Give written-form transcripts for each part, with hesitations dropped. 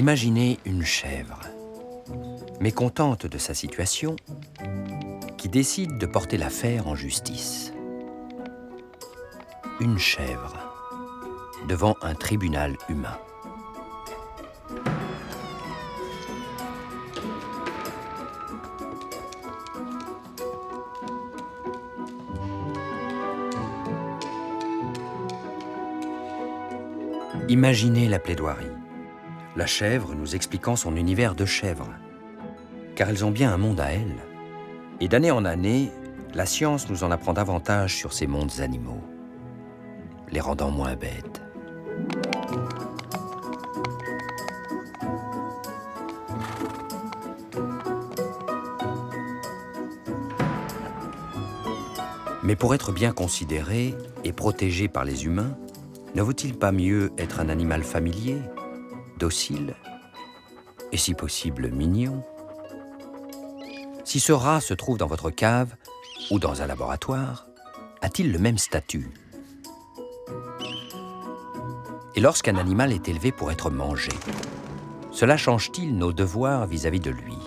Imaginez une chèvre, mécontente de sa situation, qui décide de porter l'affaire en justice. Une chèvre devant un tribunal humain. Imaginez la plaidoirie. La chèvre nous expliquant son univers de chèvre, car elles ont bien un monde à elles. Et d'année en année, la science nous en apprend davantage sur ces mondes animaux, les rendant moins bêtes. Mais pour être bien considéré et protégé par les humains, ne vaut-il pas mieux être un animal familier, docile et si possible mignon? Si ce rat se trouve dans votre cave ou dans un laboratoire, a-t-il le même statut? Et lorsqu'un animal est élevé pour être mangé, cela change-t-il nos devoirs vis-à-vis de lui?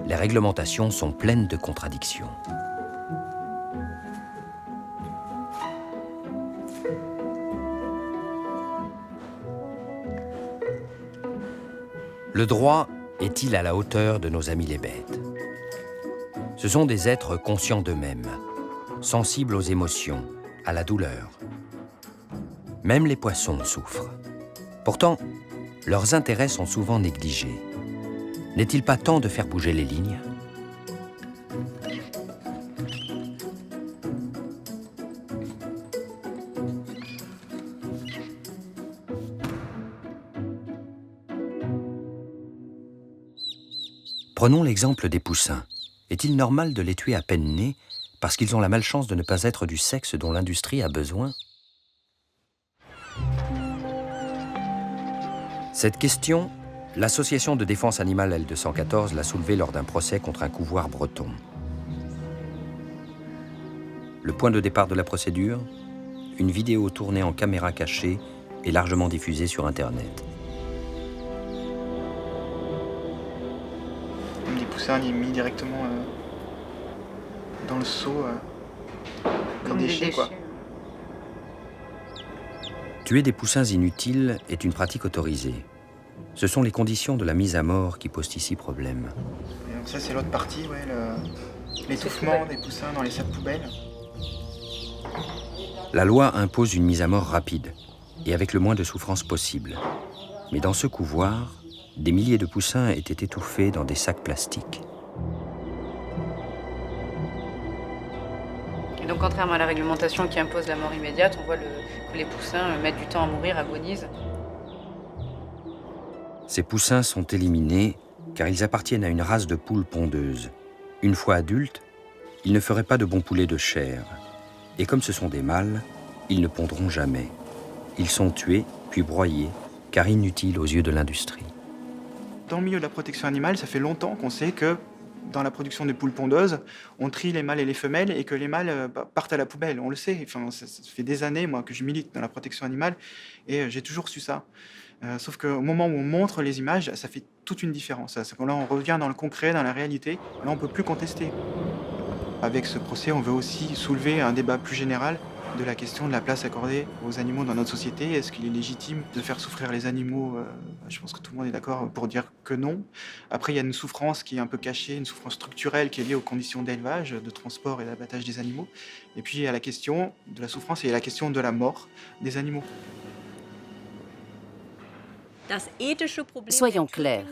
Les réglementations sont pleines de contradictions. Le droit est-il à la hauteur de nos amis les bêtes? Ce sont des êtres conscients d'eux-mêmes, sensibles aux émotions, à la douleur. Même les poissons souffrent. Pourtant, leurs intérêts sont souvent négligés. N'est-il pas temps de faire bouger les lignes? Prenons l'exemple des poussins. Est-il normal de les tuer à peine nés parce qu'ils ont la malchance de ne pas être du sexe dont l'industrie a besoin? Cette question, l'association de défense animale L214 l'a soulevée lors d'un procès contre un couvoir breton. Le point de départ de la procédure, une vidéo tournée en caméra cachée et largement diffusée sur Internet. Les poussins mis directement dans le seau, comme des déchets, quoi. Tuer des poussins inutiles est une pratique autorisée. Ce sont les conditions de la mise à mort qui posent ici problème. Et donc ça, c'est l'autre partie, ouais, l'étouffement des poussins dans les sacs poubelles. La loi impose une mise à mort rapide et avec le moins de souffrance possible. Mais dans ce couvoir, des milliers de poussins étaient étouffés dans des sacs plastiques. Et donc, contrairement à la réglementation qui impose la mort immédiate, on voit que les poussins mettent du temps à mourir, agonisent. Ces poussins sont éliminés car ils appartiennent à une race de poules pondeuses. Une fois adultes, ils ne feraient pas de bons poulets de chair. Et comme ce sont des mâles, ils ne pondront jamais. Ils sont tués, puis broyés, car inutiles aux yeux de l'industrie. Dans le milieu de la protection animale, ça fait longtemps qu'on sait que dans la production des poules pondeuses, on trie les mâles et les femelles et que les mâles partent à la poubelle. On le sait. Enfin, ça fait des années, moi, que je milite dans la protection animale et j'ai toujours su ça. Sauf qu'au moment où on montre les images, ça fait toute une différence. C'est que là, on revient dans le concret, dans la réalité. Là, on ne peut plus contester. Avec ce procès, on veut aussi soulever un débat plus général de la question de la place accordée aux animaux dans notre société. Est-ce qu'il est légitime de faire souffrir les animaux? Je pense que tout le monde est d'accord pour dire que non. Après, il y a une souffrance qui est un peu cachée, une souffrance structurelle qui est liée aux conditions d'élevage, de transport et d'abattage des animaux. Et puis, il y a la question de la souffrance et il y a la question de la mort des animaux. Soyons clairs,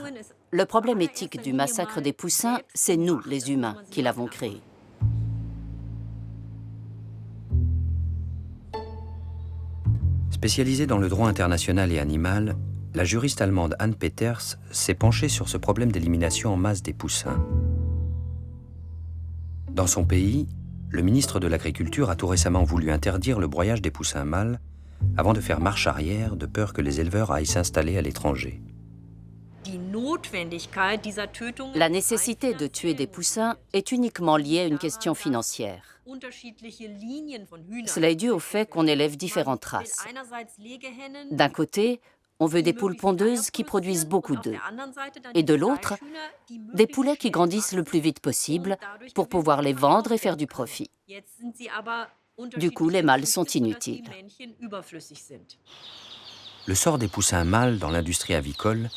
le problème éthique du massacre des poussins, c'est nous, les humains, qui l'avons créé. Spécialisée dans le droit international et animal, la juriste allemande Anne Peters s'est penchée sur ce problème d'élimination en masse des poussins. Dans son pays, le ministre de l'Agriculture a tout récemment voulu interdire le broyage des poussins mâles avant de faire marche arrière de peur que les éleveurs aillent s'installer à l'étranger. La nécessité de tuer des poussins est uniquement liée à une question financière. Cela est dû au fait qu'on élève différentes races. D'un côté, on veut des poules pondeuses qui produisent beaucoup d'œufs. Et de l'autre, des poulets qui grandissent le plus vite possible pour pouvoir les vendre et faire du profit. Du coup, les mâles sont inutiles. Le sort des poussins mâles dans l'industrie avicole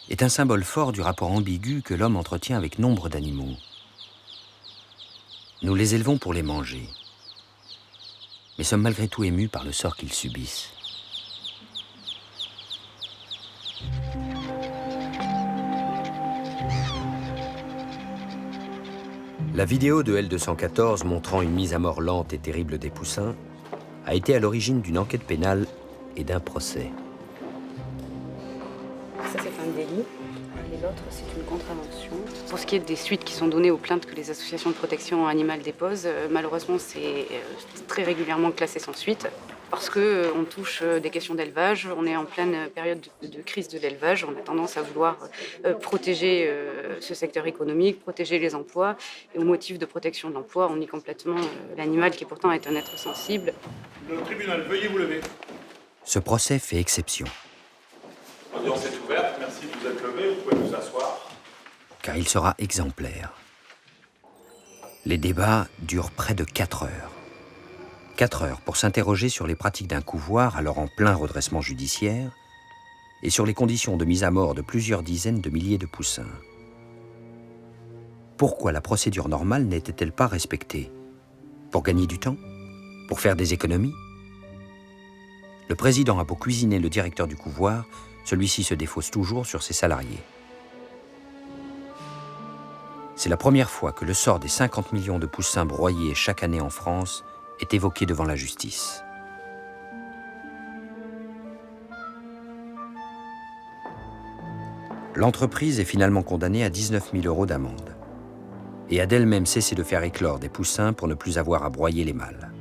est un symbole fort du rapport ambigu que l'homme entretient avec nombre d'animaux. Nous les élevons pour les manger, mais sommes malgré tout émus par le sort qu'ils subissent. La vidéo de L214 montrant une mise à mort lente et terrible des poussins a été à l'origine d'une enquête pénale et d'un procès. Ça, c'est un délit. Et l'autre, c'est une contravention. Pour ce qui est des suites qui sont données aux plaintes que les associations de protection animale déposent, malheureusement, c'est très régulièrement classé sans suite. Parce qu'on touche des questions d'élevage, on est en pleine période de crise de l'élevage, on a tendance à vouloir protéger ce secteur économique, protéger les emplois. Et au motif de protection de l'emploi, on nie complètement l'animal qui pourtant est un être sensible. Le tribunal, veuillez vous lever. Ce procès fait exception. L'audience est ouverte, merci de vous être levé, vous pouvez vous asseoir. Car il sera exemplaire. Les débats durent près de 4 heures. 4 heures pour s'interroger sur les pratiques d'un couvoir alors en plein redressement judiciaire et sur les conditions de mise à mort de plusieurs dizaines de milliers de poussins. Pourquoi la procédure normale n'était-elle pas respectée? Pour gagner du temps? Pour faire des économies? Le président a beau cuisiner le directeur du couvoir, celui-ci se défausse toujours sur ses salariés. C'est la première fois que le sort des 50 millions de poussins broyés chaque année en France est évoqué devant la justice. L'entreprise est finalement condamnée à 19 000 € d'amende et a d'elle-même cessé de faire éclore des poussins pour ne plus avoir à broyer les mâles.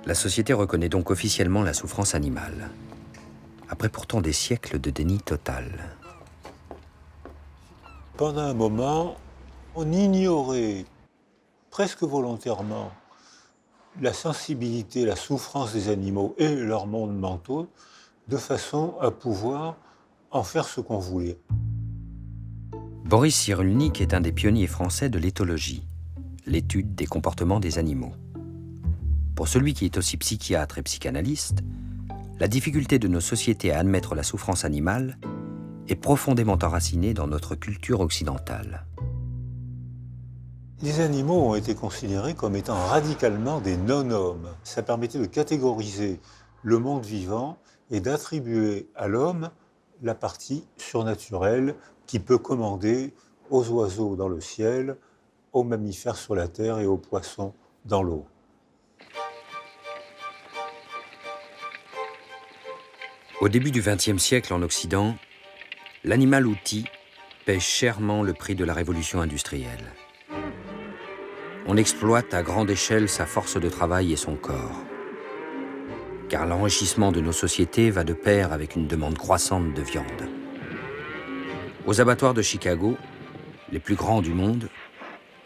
La société reconnaît donc officiellement la souffrance animale, après pourtant des siècles de déni total. Pendant un moment, on ignorait presque volontairement la sensibilité, la souffrance des animaux et leur monde mental, de façon à pouvoir en faire ce qu'on voulait. Boris Cyrulnik est un des pionniers français de l'éthologie, l'étude des comportements des animaux. Pour celui qui est aussi psychiatre et psychanalyste, la difficulté de nos sociétés à admettre la souffrance animale est profondément enracinée dans notre culture occidentale. Les animaux ont été considérés comme étant radicalement des non-hommes. Ça permettait de catégoriser le monde vivant et d'attribuer à l'homme la partie surnaturelle qui peut commander aux oiseaux dans le ciel, aux mammifères sur la terre et aux poissons dans l'eau. Au début du XXe siècle en Occident, l'animal-outil paie chèrement le prix de la révolution industrielle. On exploite à grande échelle sa force de travail et son corps. Car l'enrichissement de nos sociétés va de pair avec une demande croissante de viande. Aux abattoirs de Chicago, les plus grands du monde,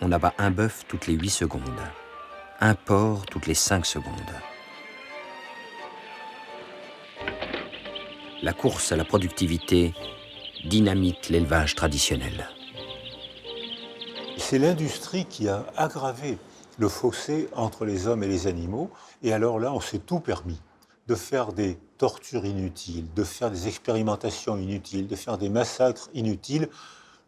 on abat un bœuf toutes les 8 secondes, un porc toutes les 5 secondes. La course à la productivité dynamite l'élevage traditionnel. C'est l'industrie qui a aggravé le fossé entre les hommes et les animaux. Et alors là, on s'est tout permis de faire des tortures inutiles, de faire des expérimentations inutiles, de faire des massacres inutiles,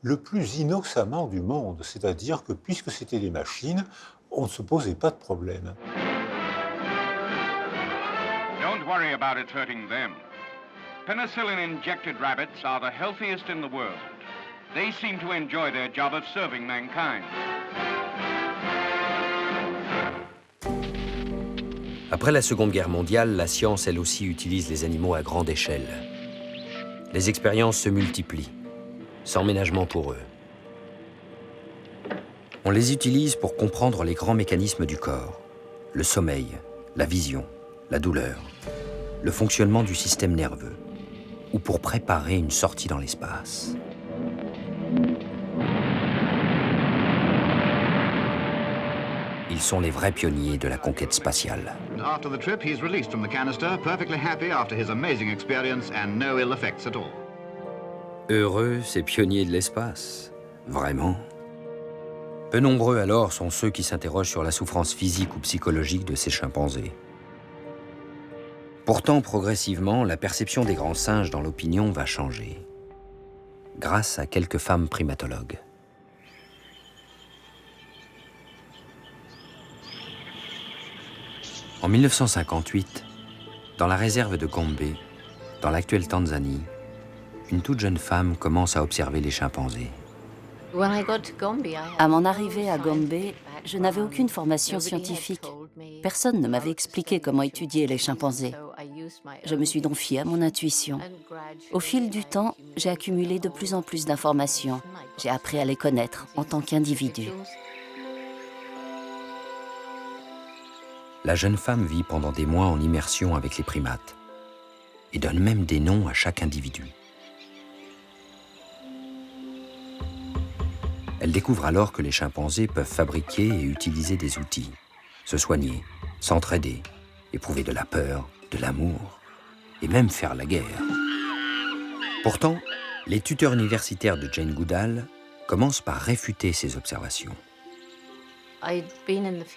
le plus innocemment du monde. C'est-à-dire que puisque c'était des machines, on ne se posait pas de problème. Don't worry about it hurting them. Penicillin-injected rabbits are the healthiest in the world. They seem to enjoy their job of serving mankind. Après la Seconde Guerre mondiale, la science, elle aussi, utilise les animaux à grande échelle. Les expériences se multiplient, sans ménagement pour eux. On les utilise pour comprendre les grands mécanismes du corps, le sommeil, la vision, la douleur, le fonctionnement du système nerveux, ou pour préparer une sortie dans l'espace. Ils sont les vrais pionniers de la conquête spatiale. after the trip, he's released from the canister, perfectly happy after his amazing experience and no ill effects at all. Heureux ces pionniers de l'espace, vraiment. Peu nombreux alors sont ceux qui s'interrogent sur la souffrance physique ou psychologique de ces chimpanzés. Pourtant, progressivement, la perception des grands singes dans l'opinion va changer, grâce à quelques femmes primatologues. En 1958, dans la réserve de Gombe, dans l'actuelle Tanzanie, une toute jeune femme commence à observer les chimpanzés. À mon arrivée à Gombe, je n'avais aucune formation scientifique. Personne ne m'avait expliqué comment étudier les chimpanzés. Je me suis donc fiée à mon intuition. Au fil du temps, j'ai accumulé de plus en plus d'informations. J'ai appris à les connaître en tant qu'individu. La jeune femme vit pendant des mois en immersion avec les primates et donne même des noms à chaque individu. Elle découvre alors que les chimpanzés peuvent fabriquer et utiliser des outils, se soigner, s'entraider, éprouver de la peur, de l'amour et même faire la guerre. Pourtant, les tuteurs universitaires de Jane Goodall commencent par réfuter ces observations.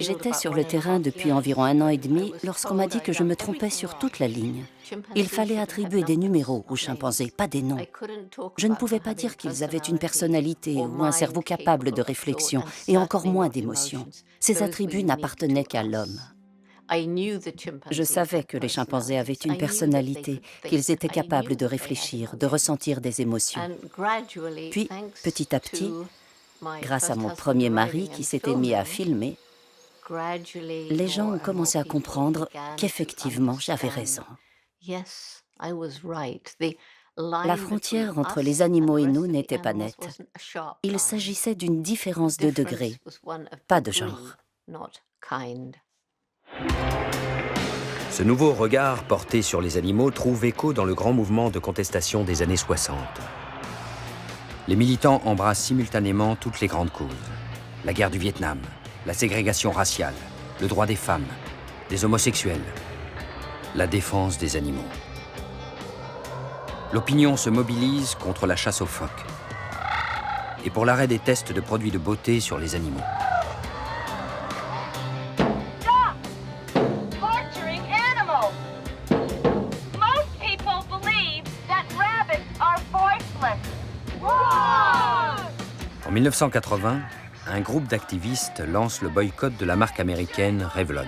J'étais sur le terrain depuis environ 1 an et demi lorsqu'on m'a dit que je me trompais sur toute la ligne. Il fallait attribuer des numéros aux chimpanzés, pas des noms. Je ne pouvais pas dire qu'ils avaient une personnalité ou un cerveau capable de réflexion, et encore moins d'émotion. Ces attributs n'appartenaient qu'à l'homme. Je savais que les chimpanzés avaient une personnalité, qu'ils étaient capables de réfléchir, de ressentir des émotions. Puis, petit à petit, grâce à mon premier mari qui s'était mis à filmer, les gens ont commencé à comprendre qu'effectivement j'avais raison. La frontière entre les animaux et nous n'était pas nette. Il s'agissait d'une différence de degré, pas de genre. Ce nouveau regard porté sur les animaux trouve écho dans le grand mouvement de contestation des années 60. Les militants embrassent simultanément toutes les grandes causes. La guerre du Vietnam, la ségrégation raciale, le droit des femmes, des homosexuels, la défense des animaux. L'opinion se mobilise contre la chasse aux phoques et pour l'arrêt des tests de produits de beauté sur les animaux. En 1980, un groupe d'activistes lance le boycott de la marque américaine Revlon.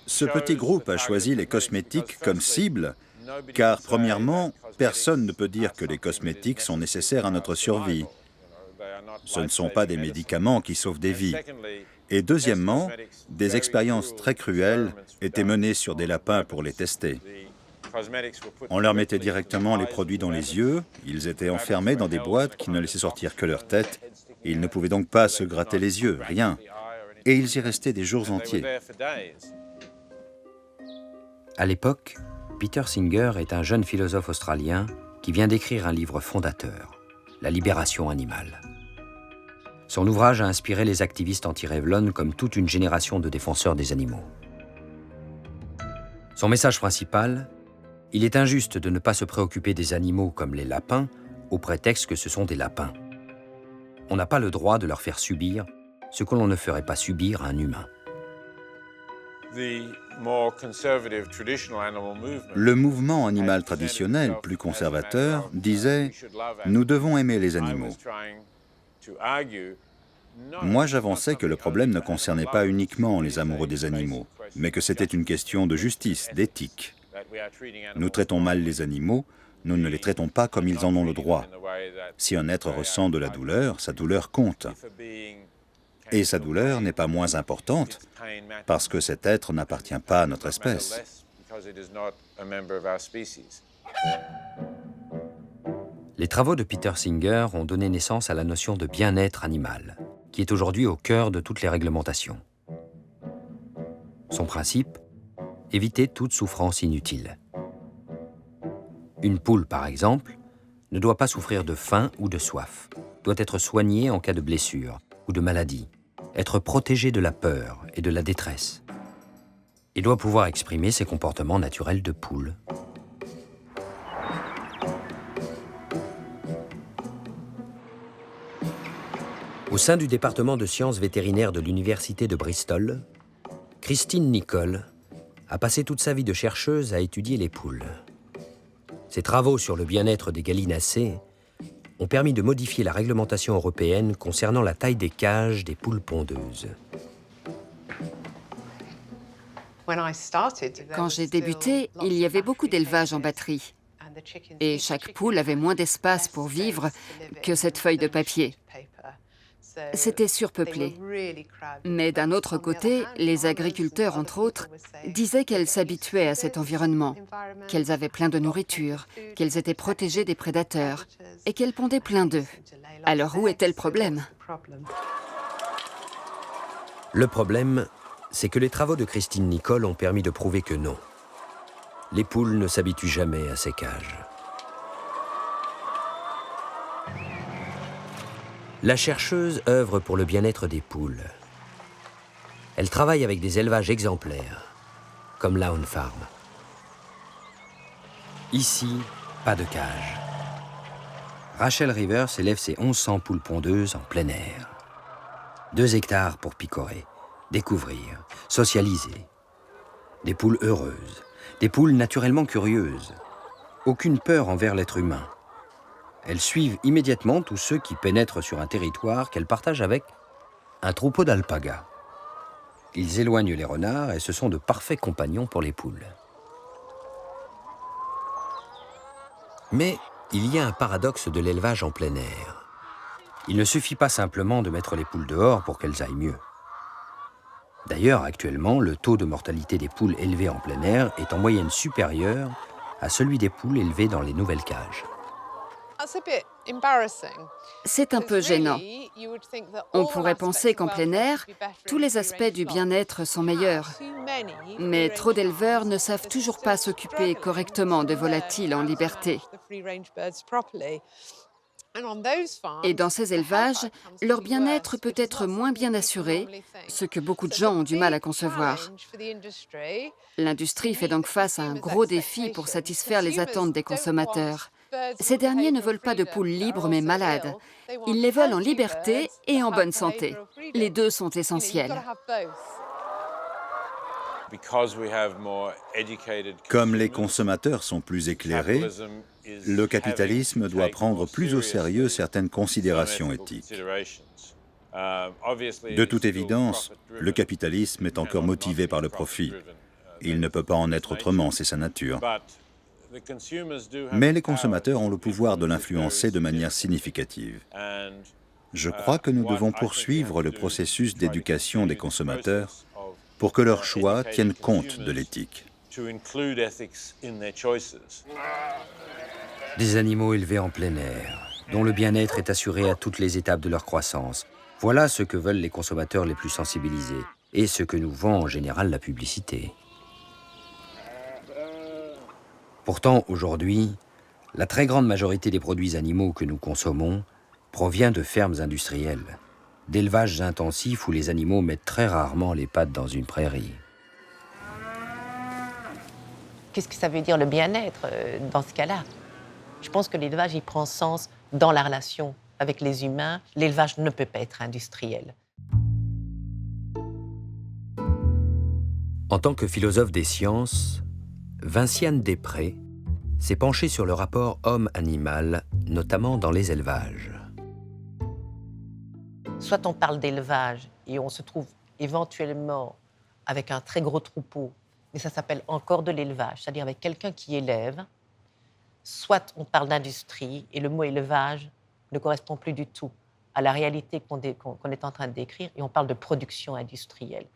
Ce petit groupe a choisi les cosmétiques comme cible, car premièrement, personne ne peut dire que les cosmétiques sont nécessaires à notre survie. Ce ne sont pas des médicaments qui sauvent des vies. Et deuxièmement, des expériences très cruelles étaient menées sur des lapins pour les tester. On leur mettait directement les produits dans les yeux, ils étaient enfermés dans des boîtes qui ne laissaient sortir que leur tête, ils ne pouvaient donc pas se gratter les yeux, rien. Et ils y restaient des jours entiers. À l'époque, Peter Singer est un jeune philosophe australien qui vient d'écrire un livre fondateur, La libération animale. Son ouvrage a inspiré les activistes anti-Revlon comme toute une génération de défenseurs des animaux. Son message principal: il est injuste de ne pas se préoccuper des animaux comme les lapins au prétexte que ce sont des lapins. On n'a pas le droit de leur faire subir ce que l'on ne ferait pas subir à un humain. Le mouvement animal traditionnel, plus conservateur, disait « Nous devons aimer les animaux ». Moi, j'avançais que le problème ne concernait pas uniquement les amoureux des animaux, mais que c'était une question de justice, d'éthique. Nous traitons mal les animaux, nous ne les traitons pas comme ils en ont le droit. Si un être ressent de la douleur, sa douleur compte. Et sa douleur n'est pas moins importante parce que cet être n'appartient pas à notre espèce. Les travaux de Peter Singer ont donné naissance à la notion de bien-être animal, qui est aujourd'hui au cœur de toutes les réglementations. Son principe: éviter toute souffrance inutile. Une poule, par exemple, ne doit pas souffrir de faim ou de soif, doit être soignée en cas de blessure ou de maladie, être protégé de la peur et de la détresse. Il doit pouvoir exprimer ses comportements naturels de poule. Au sein du département de sciences vétérinaires de l'université de Bristol, Christine Nicol a passé toute sa vie de chercheuse à étudier les poules. Ses travaux sur le bien-être des gallinacés ont permis de modifier la réglementation européenne concernant la taille des cages des poules pondeuses. Quand j'ai débuté, il y avait beaucoup d'élevage en batterie. Et chaque poule avait moins d'espace pour vivre que cette feuille de papier. C'était surpeuplé. Mais d'un autre côté, les agriculteurs, entre autres, disaient qu'elles s'habituaient à cet environnement, qu'elles avaient plein de nourriture, qu'elles étaient protégées des prédateurs et qu'elles pondaient plein d'œufs. Alors où était le problème? Le problème, c'est que les travaux de Christine Nicol ont permis de prouver que non. Les poules ne s'habituent jamais à ces cages. La chercheuse œuvre pour le bien-être des poules. Elle travaille avec des élevages exemplaires, comme Lawn Farm. Ici, pas de cage. Rachel Rivers élève ses 1100 poules pondeuses en plein air. 2 hectares pour picorer, découvrir, socialiser. Des poules heureuses, des poules naturellement curieuses. Aucune peur envers l'être humain. Elles suivent immédiatement tous ceux qui pénètrent sur un territoire qu'elles partagent avec un troupeau d'alpagas. Ils éloignent les renards et ce sont de parfaits compagnons pour les poules. Mais il y a un paradoxe de l'élevage en plein air. Il ne suffit pas simplement de mettre les poules dehors pour qu'elles aillent mieux. D'ailleurs, actuellement, le taux de mortalité des poules élevées en plein air est en moyenne supérieur à celui des poules élevées dans les nouvelles cages. C'est un peu gênant. On pourrait penser qu'en plein air, tous les aspects du bien-être sont meilleurs. Mais trop d'éleveurs ne savent toujours pas s'occuper correctement de volatiles en liberté. Et dans ces élevages, leur bien-être peut être moins bien assuré, ce que beaucoup de gens ont du mal à concevoir. L'industrie fait donc face à un gros défi pour satisfaire les attentes des consommateurs. Ces derniers ne veulent pas de poules libres mais malades. Ils les veulent en liberté et en bonne santé. Les deux sont essentiels. Comme les consommateurs sont plus éclairés, le capitalisme doit prendre plus au sérieux certaines considérations éthiques. De toute évidence, le capitalisme est encore motivé par le profit. Il ne peut pas en être autrement, c'est sa nature. Mais les consommateurs ont le pouvoir de l'influencer de manière significative. Je crois que nous devons poursuivre le processus d'éducation des consommateurs pour que leurs choix tiennent compte de l'éthique. Des animaux élevés en plein air, dont le bien-être est assuré à toutes les étapes de leur croissance. Voilà ce que veulent les consommateurs les plus sensibilisés et ce que nous vend en général la publicité. Pourtant, aujourd'hui, la très grande majorité des produits animaux que nous consommons provient de fermes industrielles, d'élevages intensifs où les animaux mettent très rarement les pattes dans une prairie. Qu'est-ce que ça veut dire le bien-être dans ce cas-là? Je pense que l'élevage, il prend sens dans la relation avec les humains. L'élevage ne peut pas être industriel. En tant que philosophe des sciences, Vinciane Després s'est penchée sur le rapport homme-animal, notamment dans les élevages. Soit on parle d'élevage et on se trouve éventuellement avec un très gros troupeau, mais ça s'appelle encore de l'élevage, c'est-à-dire avec quelqu'un qui élève. Soit on parle d'industrie et le mot élevage ne correspond plus du tout à la réalité qu'on est en train de décrire et on parle de production industrielle.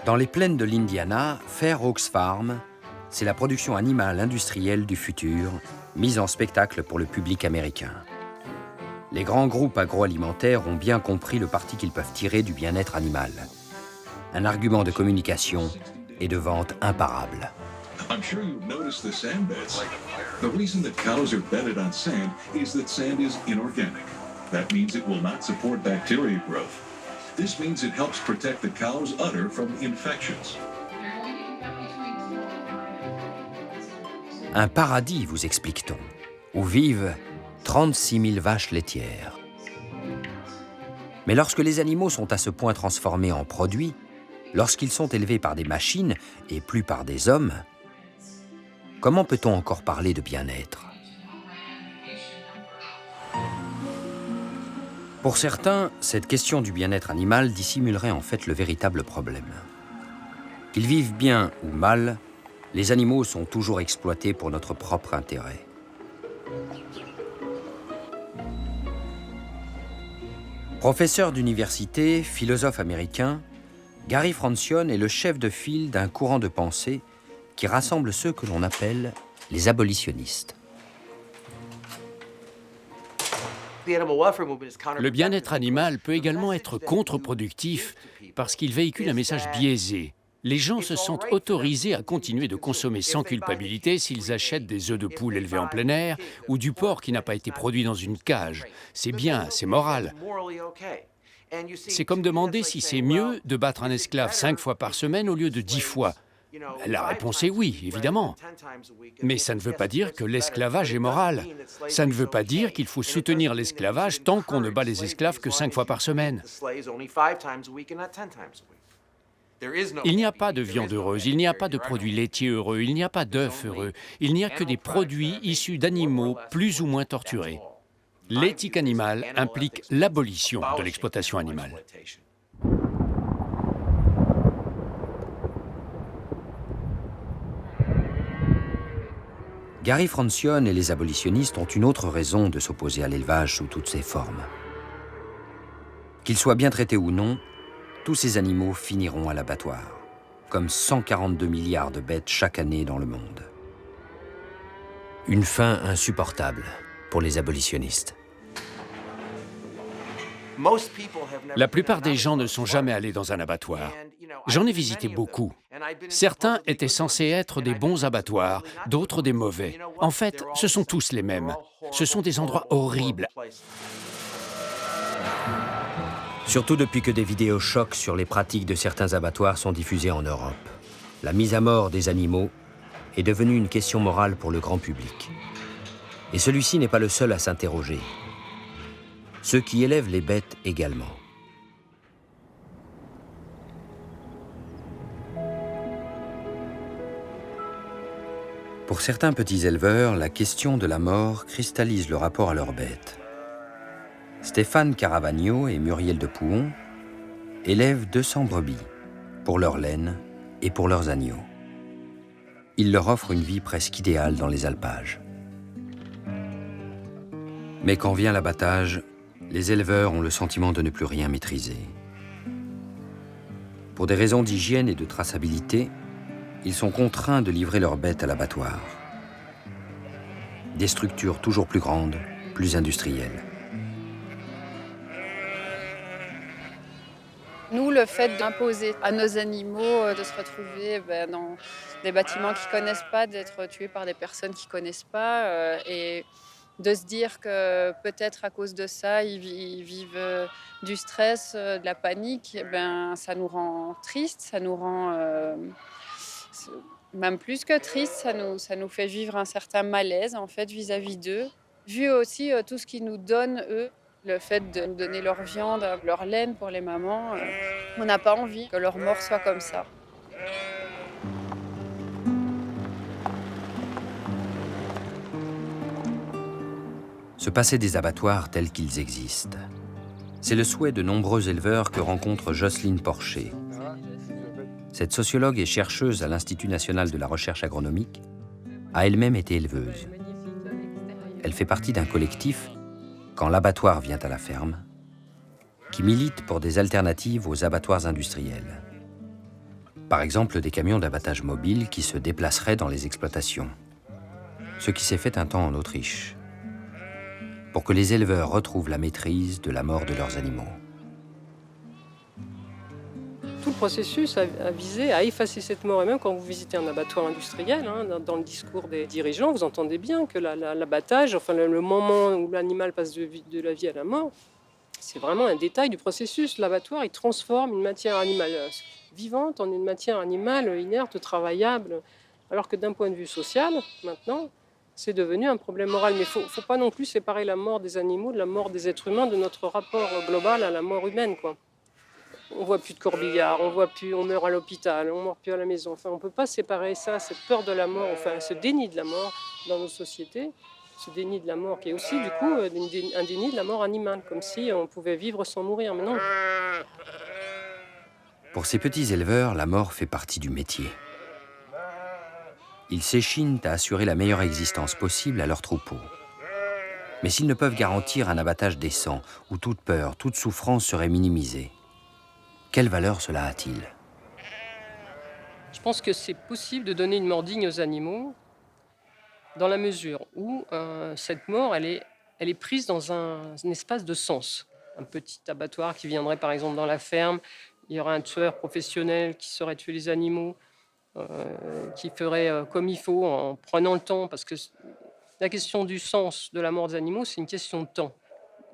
Dans les plaines de l'Indiana, Fair Oaks Farm, c'est la production animale industrielle du futur, mise en spectacle pour le public américain. Les grands groupes agroalimentaires ont bien compris le parti qu'ils peuvent tirer du bien-être animal. Un argument de communication et de vente imparable. I'm sure you've noticed the sand beds. The reason that cows are bedded on sand is that sand is inorganic. That means it will not support bacteria growth. This means it helps protect the cow's udder from infections. Un paradis, vous explique-t-on, où vivent 36 000 vaches laitières. Mais lorsque les animaux sont à ce point transformés en produits, lorsqu'ils sont élevés par des machines et plus par des hommes, comment peut-on encore parler de bien-être? Pour certains, cette question du bien-être animal dissimulerait en fait le véritable problème. Qu'ils vivent bien ou mal, les animaux sont toujours exploités pour notre propre intérêt. Professeur d'université, philosophe américain, Gary Francione est le chef de file d'un courant de pensée qui rassemble ceux que l'on appelle les abolitionnistes. Le bien-être animal peut également être contre-productif parce qu'il véhicule un message biaisé. Les gens se sentent autorisés à continuer de consommer sans culpabilité s'ils achètent des œufs de poule élevés en plein air ou du porc qui n'a pas été produit dans une cage. C'est bien, c'est moral. C'est comme demander si c'est mieux de battre un esclave 5 fois par semaine au lieu de 10 fois. La réponse est oui, évidemment. Mais ça ne veut pas dire que l'esclavage est moral. Ça ne veut pas dire qu'il faut soutenir l'esclavage tant qu'on ne bat les esclaves que 5 fois par semaine. Il n'y a pas de viande heureuse, il n'y a pas de produits laitiers heureux, il n'y a pas d'œufs heureux. Il n'y a que des produits issus d'animaux plus ou moins torturés. L'éthique animale implique l'abolition de l'exploitation animale. Gary Francione et les abolitionnistes ont une autre raison de s'opposer à l'élevage sous toutes ses formes. Qu'ils soient bien traités ou non, tous ces animaux finiront à l'abattoir, comme 142 milliards de bêtes chaque année dans le monde. Une fin insupportable pour les abolitionnistes. La plupart des gens ne sont jamais allés dans un abattoir. J'en ai visité beaucoup. Certains étaient censés être des bons abattoirs, d'autres des mauvais. En fait, ce sont tous les mêmes. Ce sont des endroits horribles. Surtout depuis que des vidéos chocs sur les pratiques de certains abattoirs sont diffusées en Europe. La mise à mort des animaux est devenue une question morale pour le grand public. Et celui-ci n'est pas le seul à s'interroger. Ceux qui élèvent les bêtes également. Pour certains petits éleveurs, la question de la mort cristallise le rapport à leurs bêtes. Stéphane Caravagno et Muriel de Pouhon élèvent 200 brebis pour leur laine et pour leurs agneaux. Ils leur offrent une vie presque idéale dans les alpages. Mais quand vient l'abattage, les éleveurs ont le sentiment de ne plus rien maîtriser. Pour des raisons d'hygiène et de traçabilité, ils sont contraints de livrer leurs bêtes à l'abattoir. Des structures toujours plus grandes, plus industrielles. Nous, le fait d'imposer à nos animaux de se retrouver dans des bâtiments qu'ils ne connaissent pas, d'être tués par des personnes qu'ils ne connaissent pas, et de se dire que peut-être à cause de ça, ils vivent du stress, de la panique, ça nous rend tristes, ça nous rend même plus que tristes, ça nous fait vivre un certain malaise en fait vis-à-vis d'eux. Vu aussi tout ce qu'ils nous donnent, eux, le fait de nous donner leur viande, leur laine pour les mamans, on n'a pas envie que leur mort soit comme ça. Se passer des abattoirs tels qu'ils existent. C'est le souhait de nombreux éleveurs que rencontre Jocelyne Porcher. Cette sociologue et chercheuse à l'Institut national de la recherche agronomique a elle-même été éleveuse. Elle fait partie d'un collectif, Quand l'abattoir vient à la ferme, qui milite pour des alternatives aux abattoirs industriels. Par exemple, des camions d'abattage mobile qui se déplaceraient dans les exploitations. Ce qui s'est fait un temps en Autriche, pour que les éleveurs retrouvent la maîtrise de la mort de leurs animaux. Tout le processus a visé à effacer cette mort. Et même quand vous visitez un abattoir industriel, dans le discours des dirigeants, vous entendez bien que l'abattage, enfin le moment où l'animal passe de la vie à la mort, c'est vraiment un détail du processus. L'abattoir, il transforme une matière animale vivante en une matière animale inerte, travaillable. Alors que d'un point de vue social, maintenant, c'est devenu un problème moral. Mais il ne faut pas non plus séparer la mort des animaux de la mort des êtres humains, de notre rapport global à la mort humaine, quoi. On ne voit plus de corbillards, on meurt à l'hôpital, on ne meurt plus à la maison. Enfin, on ne peut pas séparer ça, cette peur de la mort, enfin, ce déni de la mort dans nos sociétés, ce déni de la mort qui est aussi, du coup, un déni de la mort animale, comme si on pouvait vivre sans mourir. Mais non. Pour ces petits éleveurs, la mort fait partie du métier. Ils s'échinent à assurer la meilleure existence possible à leurs troupeaux. Mais s'ils ne peuvent garantir un abattage décent, où toute peur, toute souffrance serait minimisée, quelle valeur cela a-t-il? Je pense que c'est possible de donner une mort digne aux animaux, dans la mesure où cette mort, elle est prise dans un espace de sens. Un petit abattoir qui viendrait par exemple dans la ferme, il y aurait un tueur professionnel qui saurait tuer les animaux, qui ferait comme il faut en prenant le temps, parce que la question du sens de la mort des animaux, c'est une question de temps.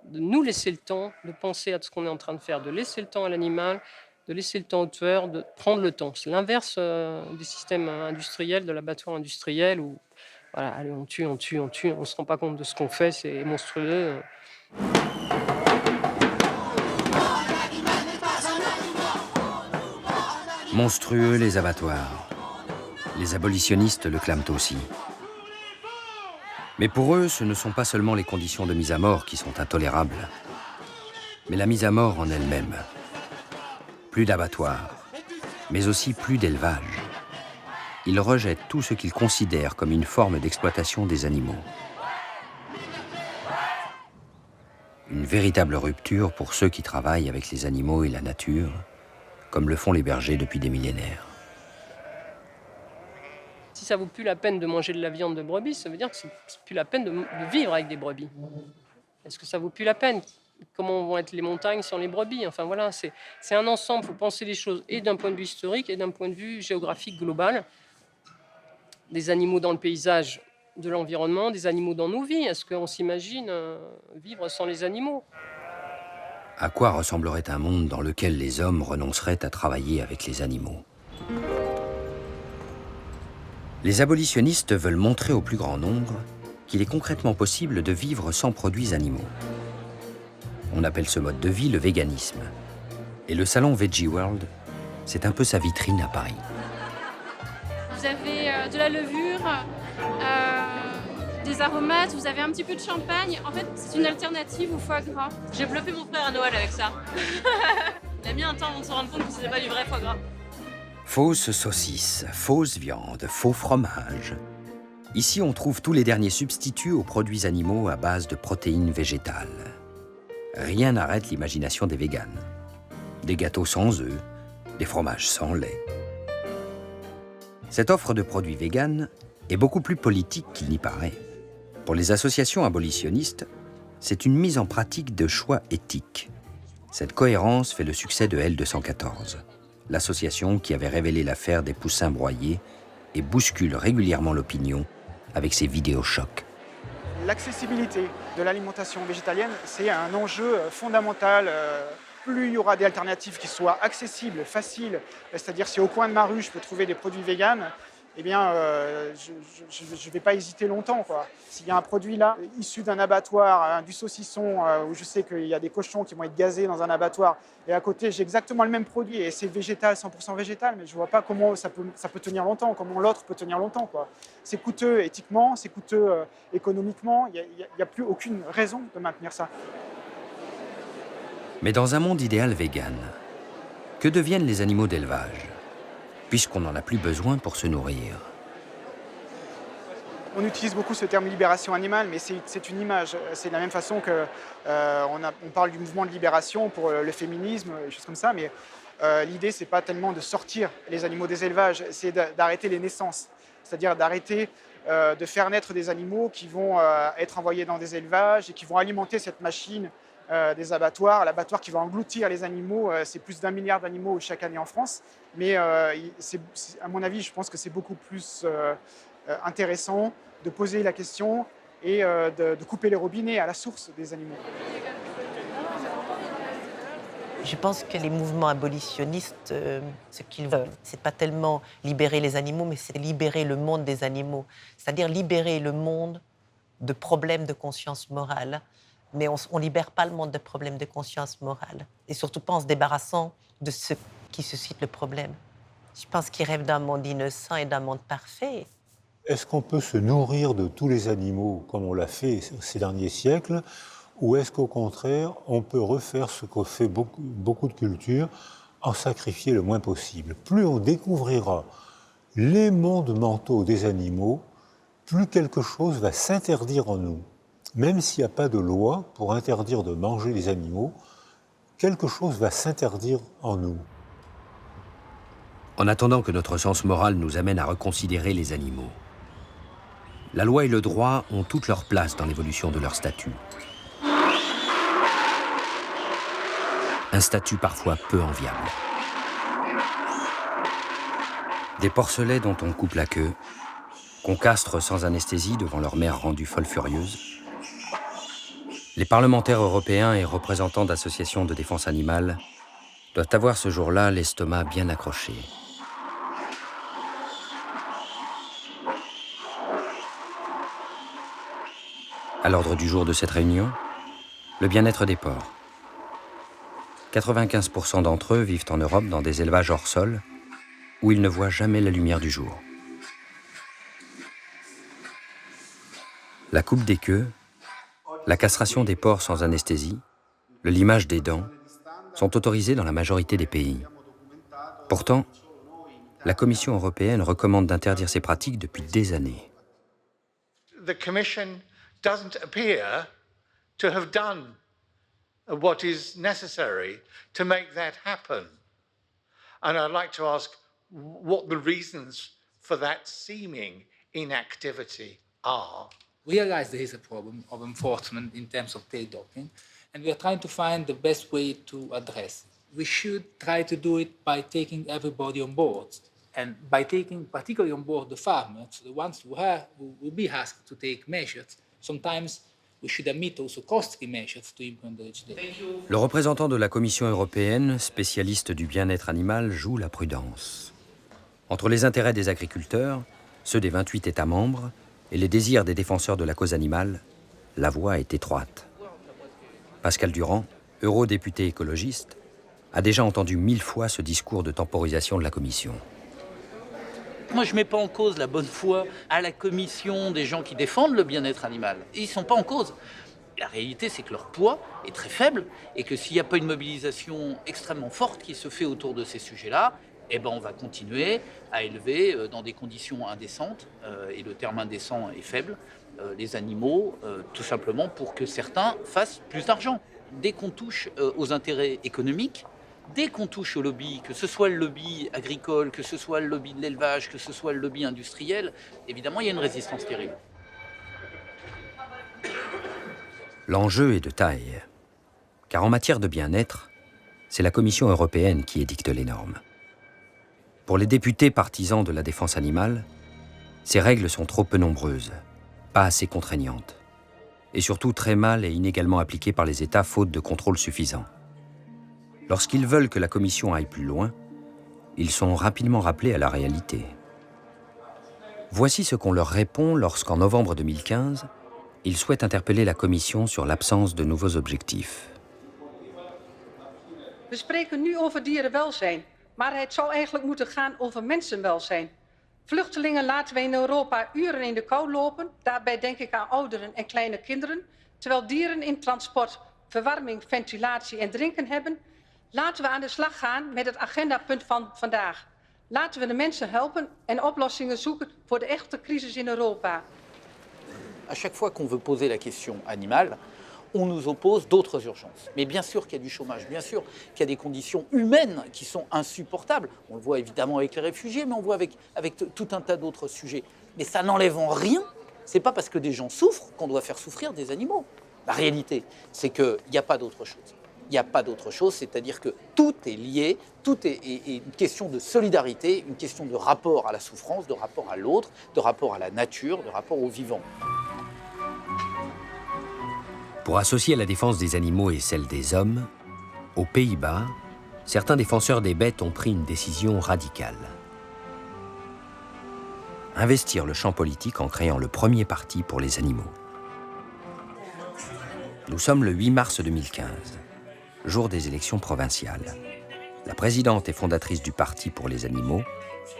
De nous laisser le temps, de penser à ce qu'on est en train de faire, de laisser le temps à l'animal, de laisser le temps au tueur, de prendre le temps. C'est l'inverse des systèmes industriels, de l'abattoir industriel, où voilà, allez, on tue, on ne se rend pas compte de ce qu'on fait, c'est monstrueux. Monstrueux les abattoirs. Les abolitionnistes le clament aussi. Mais pour eux, ce ne sont pas seulement les conditions de mise à mort qui sont intolérables, mais la mise à mort en elle-même. Plus d'abattoirs, mais aussi plus d'élevage. Ils rejettent tout ce qu'ils considèrent comme une forme d'exploitation des animaux. Une véritable rupture pour ceux qui travaillent avec les animaux et la nature, comme le font les bergers depuis des millénaires. Si ça vaut plus la peine de manger de la viande de brebis, ça veut dire que c'est plus la peine de vivre avec des brebis. Est-ce que ça vaut plus la peine? Comment vont être les montagnes sans les brebis? Enfin voilà, c'est un ensemble. Il faut penser les choses et d'un point de vue historique et d'un point de vue géographique global. Des animaux dans le paysage de l'environnement, des animaux dans nos vies. Est-ce qu'on s'imagine vivre sans les animaux? À quoi ressemblerait un monde dans lequel les hommes renonceraient à travailler avec les animaux? Les abolitionnistes veulent montrer au plus grand nombre qu'il est concrètement possible de vivre sans produits animaux. On appelle ce mode de vie le véganisme. Et le salon Veggie World, c'est un peu sa vitrine à Paris. Vous avez de la levure, des aromates, vous avez un petit peu de champagne. En fait, c'est une alternative au foie gras. J'ai bluffé mon frère à Noël avec ça. Il a mis un temps avant de se rendre compte que c'était pas du vrai foie gras. Fausses saucisses, fausses viandes, faux fromage. Ici, on trouve tous les derniers substituts aux produits animaux à base de protéines végétales. Rien n'arrête l'imagination des véganes. Des gâteaux sans œufs, des fromages sans lait. Cette offre de produits véganes est beaucoup plus politique qu'il n'y paraît. Pour les associations abolitionnistes, c'est une mise en pratique de choix éthiques. Cette cohérence fait le succès de L214, l'association qui avait révélé l'affaire des poussins broyés et bouscule régulièrement l'opinion avec ses vidéochocs. L'accessibilité de l'alimentation végétalienne, c'est un enjeu fondamental. Plus il y aura des alternatives qui soient accessibles, faciles, c'est-à-dire si au coin de ma rue je peux trouver des produits véganes, eh bien, je ne vais pas hésiter longtemps, quoi. S'il y a un produit là, issu d'un abattoir, du saucisson, où je sais qu'il y a des cochons qui vont être gazés dans un abattoir, et à côté j'ai exactement le même produit, et c'est végétal, 100% végétal, mais je ne vois pas comment ça peut tenir longtemps, comment l'autre peut tenir longtemps, quoi. C'est coûteux éthiquement, c'est coûteux économiquement, il n'y a plus aucune raison de maintenir ça. Mais dans un monde idéal vegan, que deviennent les animaux d'élevage, puisqu'on n'en a plus besoin pour se nourrir? On utilise beaucoup ce terme libération animale, mais c'est une image. C'est de la même façon qu'on parle du mouvement de libération pour le féminisme, des choses comme ça, mais l'idée, c'est pas tellement de sortir les animaux des élevages, c'est d'arrêter les naissances, c'est-à-dire d'arrêter de faire naître des animaux qui vont être envoyés dans des élevages et qui vont alimenter cette machine des abattoirs. L'abattoir qui va engloutir les animaux, c'est plus d'1 milliard d'animaux chaque année en France. Mais à mon avis, je pense que c'est beaucoup plus intéressant de poser la question et de couper les robinets à la source des animaux. Je pense que les mouvements abolitionnistes, ce qu'ils veulent, c'est pas tellement libérer les animaux, mais c'est libérer le monde des animaux. C'est-à-dire libérer le monde de problèmes de conscience morale. Mais on ne libère pas le monde de problèmes de conscience morale. Et surtout pas en se débarrassant de ceux qui suscitent le problème. Je pense qu'ils rêvent d'un monde innocent et d'un monde parfait. Est-ce qu'on peut se nourrir de tous les animaux comme on l'a fait ces derniers siècles, ou est-ce qu'au contraire, on peut refaire ce qu'ont fait beaucoup de cultures, en sacrifier le moins possible? Plus on découvrira les mondes mentaux des animaux, plus quelque chose va s'interdire en nous. Même s'il n'y a pas de loi pour interdire de manger les animaux, quelque chose va s'interdire en nous. En attendant que notre sens moral nous amène à reconsidérer les animaux, la loi et le droit ont toute leur place dans l'évolution de leur statut. Un statut parfois peu enviable. Des porcelets dont on coupe la queue, qu'on castre sans anesthésie devant leur mère rendue folle furieuse. Les parlementaires européens et représentants d'associations de défense animale doivent avoir ce jour-là l'estomac bien accroché. À l'ordre du jour de cette réunion, le bien-être des porcs. 95% d'entre eux vivent en Europe dans des élevages hors sol où ils ne voient jamais la lumière du jour. La coupe des queues, la castration des porcs sans anesthésie, le limage des dents sont autorisés dans la majorité des pays. Pourtant, la Commission européenne recommande d'interdire ces pratiques depuis des années. The Commission doesn't appear to have done what is necessary to make that happen. And I'd like to ask what the reasons for that seeming inactivity are. We realize there is a problem of enforcement in terms of tail docking, and we are trying to find the best way to address it. We should try to do it by taking everybody on board, and by taking particularly on board the farmers, the ones who will be asked to take measures. Sometimes we should admit also costly measures to implement the legislation. Le représentant de la Commission européenne, spécialiste du bien-être animal, joue la prudence. Entre les intérêts des agriculteurs, ceux des 28 États membres, et les désirs des défenseurs de la cause animale, la voie est étroite. Pascal Durand, eurodéputé écologiste, a déjà entendu 1000 fois ce discours de temporisation de la Commission. Moi, je ne mets pas en cause la bonne foi à la Commission des gens qui défendent le bien-être animal. Ils ne sont pas en cause. La réalité, c'est que leur poids est très faible et que s'il n'y a pas une mobilisation extrêmement forte qui se fait autour de ces sujets-là, eh ben, on va continuer à élever dans des conditions indécentes, et le terme indécent est faible, les animaux, tout simplement pour que certains fassent plus d'argent. Dès qu'on touche aux intérêts économiques, dès qu'on touche au lobby, que ce soit le lobby agricole, que ce soit le lobby de l'élevage, que ce soit le lobby industriel, évidemment, il y a une résistance terrible. L'enjeu est de taille, car en matière de bien-être, c'est la Commission européenne qui édicte les normes. Pour les députés partisans de la défense animale, ces règles sont trop peu nombreuses, pas assez contraignantes, et surtout très mal et inégalement appliquées par les États faute de contrôle suffisant. Lorsqu'ils veulent que la Commission aille plus loin, ils sont rapidement rappelés à la réalité. Voici ce qu'on leur répond lorsqu'en novembre 2015, ils souhaitent interpeller la Commission sur l'absence de nouveaux objectifs. We spreken nu over dierenwelzijn, maar het zou eigenlijk moeten gaan over mensenwelzijn. Vluchtelingen laten we in Europa uren in de kou lopen, daarbij denk ik aan ouderen en kleine kinderen, terwijl dieren in transport, verwarming, ventilatie en drinken hebben. Laten we aan de slag gaan met het agendapunt van vandaag. Laten we de mensen helpen en oplossingen zoeken voor de echte crisis in Europa. À chaque fois qu'on veut poser la question animale, on nous oppose d'autres urgences. Mais bien sûr qu'il y a du chômage, bien sûr qu'il y a des conditions humaines qui sont insupportables. On le voit évidemment avec les réfugiés, mais on le voit avec tout un tas d'autres sujets. Mais ça n'enlève en rien, c'est pas parce que des gens souffrent qu'on doit faire souffrir des animaux. La réalité, c'est qu'il n'y a pas d'autre chose. Il n'y a pas d'autre chose, c'est-à-dire que tout est lié, tout est une question de solidarité, une question de rapport à la souffrance, de rapport à l'autre, de rapport à la nature, de rapport au vivant. Pour associer la défense des animaux et celle des hommes, aux Pays-Bas, certains défenseurs des bêtes ont pris une décision radicale. Investir le champ politique en créant le premier parti pour les animaux. Nous sommes le 8 mars 2015, jour des élections provinciales. La présidente et fondatrice du Parti pour les animaux,